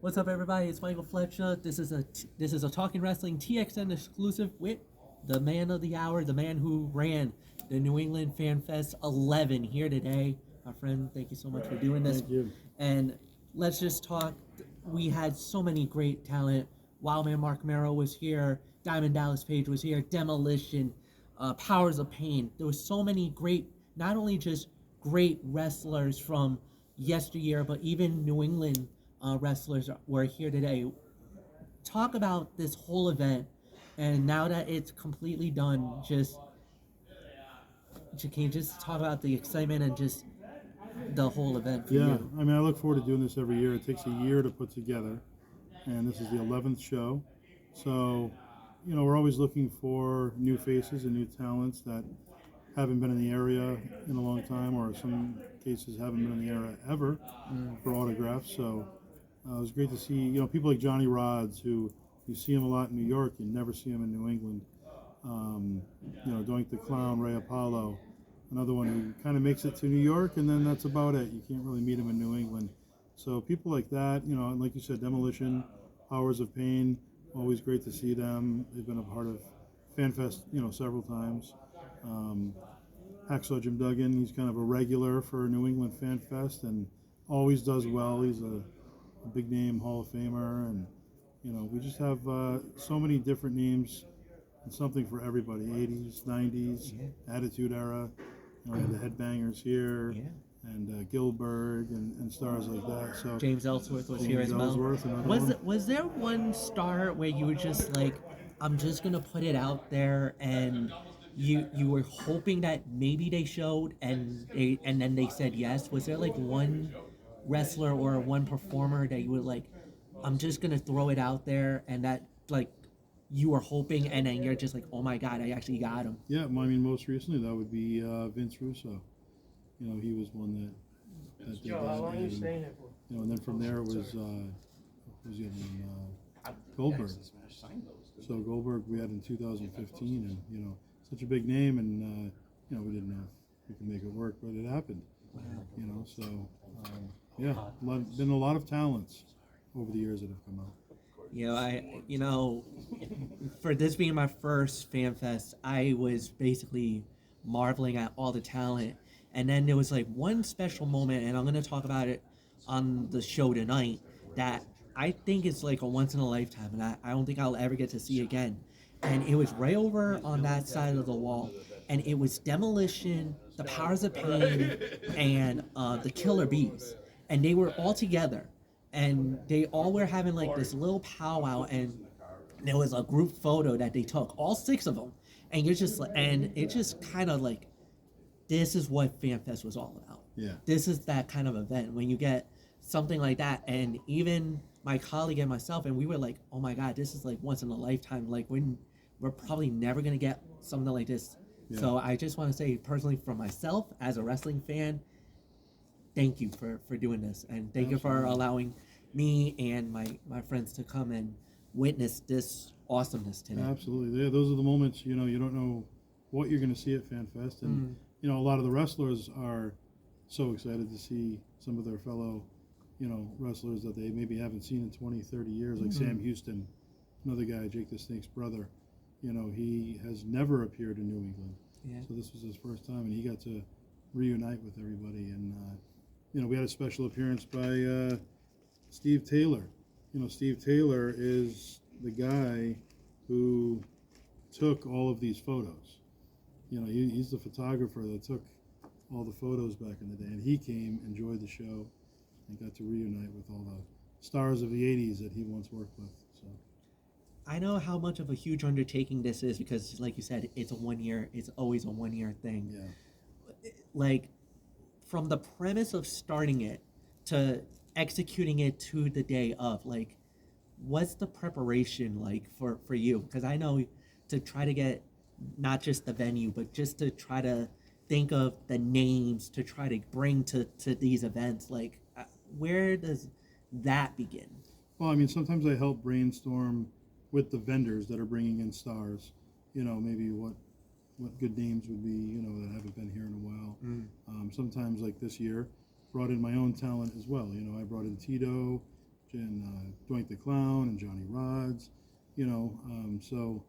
What's up, everybody? It's Michael Fletcher. This is a Talking Wrestling TXN exclusive with the man of the hour, the man who ran the New England Fan Fest 11 here today. My friend, thank you so much for doing this. Thank you. And let's just talk. We had so many great talent. Wildman Mark Mero was here. Diamond Dallas Page was here. Demolition, Powers of Pain. There was so many great, not only just great wrestlers from yesteryear, but even New England wrestlers were here today. Talk about this whole event, and now that it's completely done, can you just talk about the excitement and just the whole event for you? I mean, I look forward to doing this every year. It takes a year to put together, and this is the 11th show. So, we're always looking for new faces and new talents that haven't been in the area in a long time, or in some cases haven't been in the area ever for autographs. So, it was great to see, people like Johnny Rods, who you see him a lot in New York, you never see him in New England. Doink the Clown, Ray Apollo, another one who kind of makes it to New York, and then that's about it. You can't really meet him in New England. So people like that, and like you said, Demolition, Powers of Pain, always great to see them. They've been a part of FanFest, several times. Hacksaw Jim Duggan, he's kind of a regular for New England FanFest and always does well. He's a big name Hall of Famer, and we just have so many different names and something for everybody. 80s, 90s, Attitude Era. We have the Headbangers here, and Gilbert and stars like that. So James Ellsworth was James here as well. Ellsworth, another one. Was there one star where you were just like, I'm just gonna put it out there, and you were hoping that maybe they showed and then they said yes? Was there like one wrestler or one performer that you were like, I'm just gonna throw it out there, and that like you were hoping, and then you're just like, oh my god, I actually got him? Yeah, I mean, most recently that would be Vince Russo. He was one that did Joe, that. how long are you And, staying there for? and then from there was what was the other one? Goldberg. So Goldberg we had in 2015, and such a big name, and we didn't know if we could make it work, but it happened. So been a lot of talents over the years that have come out. For this being my first fan fest, I was basically marveling at all the talent. And then there was like one special moment, and I'm going to talk about it on the show tonight, that I think is like a once in a lifetime, and I don't think I'll ever get to see again. And it was right over on that side of the wall, and it was Demolition, the Powers of Pain, and the Killer Bees. And they were all together, and they all were having like this little powwow, and there was a group photo that they took, all six of them. And you're just like, and it just kind of like, this is what FanFest was all about. Yeah. This is that kind of event when you get something like that. And even my colleague and myself, and we were like, oh my God, this is like once in a lifetime. Like we're probably never going to get something like this. Yeah. So I just want to say personally, for myself as a wrestling fan, thank you for doing this. And thank you for allowing me and my friends to come and witness this awesomeness today. Absolutely. Yeah, those are the moments, you don't know what you're going to see at FanFest. And, a lot of the wrestlers are so excited to see some of their fellow, wrestlers that they maybe haven't seen in 20, 30 years, like Sam Houston, another guy, Jake the Snake's brother. He has never appeared in New England. Yeah. So this was his first time, and he got to reunite with everybody. And, we had a special appearance by Steve Taylor. Steve Taylor is the guy who took all of these photos. He's the photographer that took all the photos back in the day, and he came, enjoyed the show, and got to reunite with all the stars of the 80s that he once worked with. So I know how much of a huge undertaking this is because, like you said, it's always a 1 year thing. Yeah. Like, from the premise of starting it to executing it to the day of, like, what's the preparation like for you? Because I know to try to get not just the venue, but just to try to think of the names to try to bring to these events, like, where does that begin? Well, I mean, sometimes I help brainstorm with the vendors that are bringing in stars, maybe what good names would be, that haven't been here in a while. Sometimes, like this year, brought in my own talent as well. I brought in Tito, and Doink the Clown and Johnny Rods, so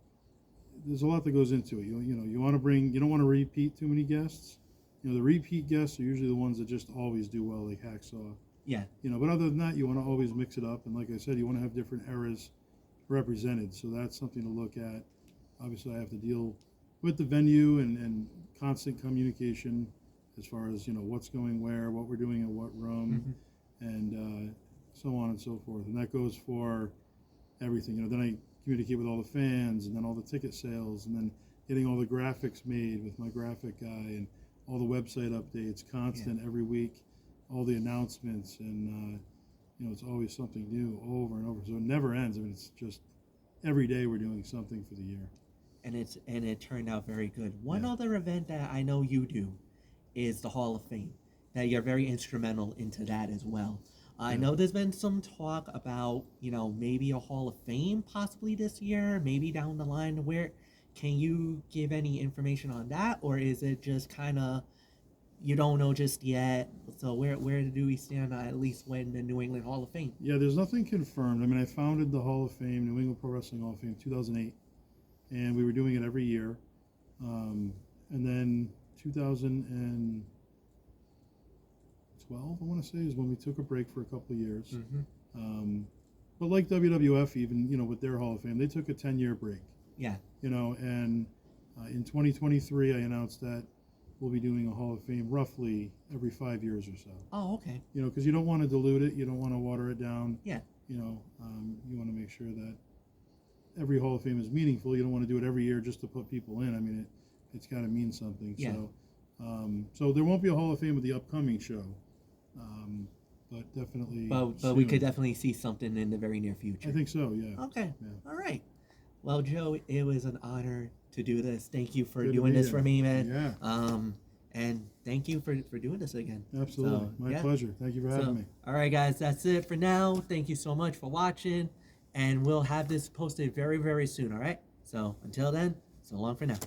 there's a lot that goes into it. You want to bring, you don't want to repeat too many guests. The repeat guests are usually the ones that just always do well, like Hacksaw. Yeah. But other than that, you want to always mix it up. And like I said, you want to have different eras represented. So that's something to look at. Obviously, I have to deal with the venue and constant communication as far as, what's going where, what we're doing in what room, and so on and so forth. And that goes for everything. Then I communicate with all the fans, and then all the ticket sales, and then getting all the graphics made with my graphic guy, and all the website updates, constant every week, all the announcements, and it's always something new over and over. So it never ends. I mean, it's just every day we're doing something for the year. And it turned out very good. One other event that I know you do is the Hall of Fame. That you're very instrumental into that as well. I know there's been some talk about, maybe a Hall of Fame possibly this year, maybe down the line. Where can you give any information on that, or is it just kind of you don't know just yet? So where do we stand at least when the New England Hall of Fame? Yeah, there's nothing confirmed. I mean, I founded the Hall of Fame, New England Pro Wrestling Hall of Fame, 2008, and we were doing it every year. And then 2012, I want to say, is when we took a break for a couple of years. But like WWF, even, with their Hall of Fame, they took a 10-year break. Yeah. And in 2023, I announced that we'll be doing a Hall of Fame roughly every 5 years or so. Oh, okay. Because you don't want to dilute it, you don't want to water it down. Yeah. You want to make sure that every Hall of Fame is meaningful. You don't want to do it every year just to put people in. I mean, it's got to mean something. Yeah. So there won't be a Hall of Fame with the upcoming show, but definitely. But we could definitely see something in the very near future. I think so. Yeah. Okay. Yeah. All right. Well, Joe, it was an honor to do this. Thank you for Good to doing be this here. for me, man. Yeah. And thank you for doing this again. Absolutely. So, My pleasure. Thank you for having me. All right, guys, that's it for now. Thank you so much for watching, and we'll have this posted very, very soon, all right? So until then, so long for now.